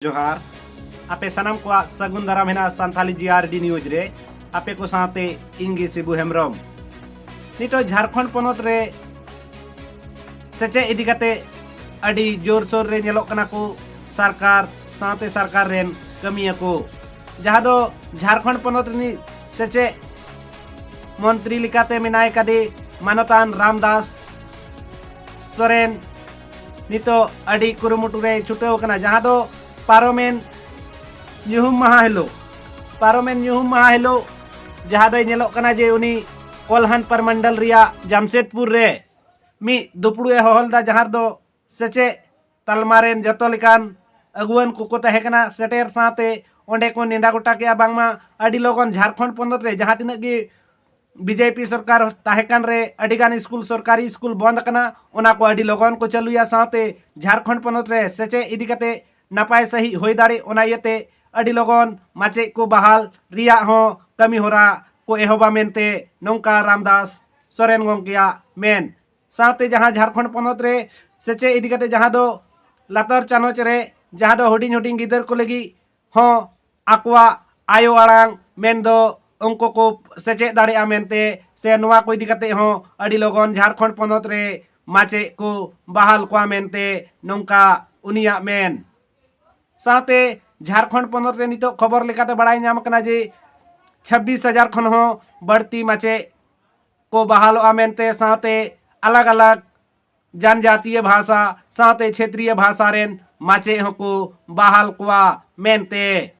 जोहार आपे सनम को सगुन दाराम हेना सानथाली जीआरडी न्यूज रे आपे को साथे इंगी सिबु हेमरम नितो झारखंड पोनोत रे सेचे इदी कते अडी जोर सोर रे नेलोक कना को सरकार साथे सरकार रेन कमिया को जहां दो झारखंड पोनोत रे सेचे मंत्री लिकाते मिनाय कदे मानतान रामदास सोरेन नितो अडी कुरुमुटु रे छुटो कना जहां दो पारोमेन ᱧᱩᱦᱩᱢ ᱢᱟᱦᱟ ᱦᱤᱞᱳᱜ जहाँ दो नेलोक कना जे उनी कोल्हान परमंडल रिया जमशेदपुर रे मी दुपड़ुए होहलदा जहाँ दो सेचे तलमारेन जतो लेकान अगुवन को तहे कना सेटेर साथे ओंडे को नेंडा गोटा के बांगमा अडी लोगन झारखंड पोनोत रे जहाँ तिना की बीजेपी सरकार ताहेकान रे अडिगान स्कूल सरकारी स्कूल बंद कना ओना को अडी लोगन को चलुया साथे झारखंड पोनोत रे सेचे इदी कते नपाय सही होई दाड़े ओना इयते अडी लोगन माचे को बहाल रिया हो कमी होरा को एहोबा मेनते नोंका रामदास सोरेन गोंकिया मेन साथे जहां झारखंड पोनोत रे सेचे इदी कते जहां दो लातर चानोच रे जहां दो हुडिंग हुडिंग गिदर को लगी हो आकवा आयो आड़ांग मेन दो उनको को सेचे दाड़े मेनते से नोवा को इदी कते हो अडी लोगन झारखंड पोनोत रे माचे को बहाल को मेनते नोंका उनिया मेन साथे झारखंड पोनोत रे नितो खबर लेकाते बड़ाई नाम कना जे 26,000 खन हो बढ़ती माचे को बहाल मेनते साथे अलग अलग जनजातीय भाषा साथे क्षेत्रीय भाषा रेन माचे हो को बहाल को मेनते।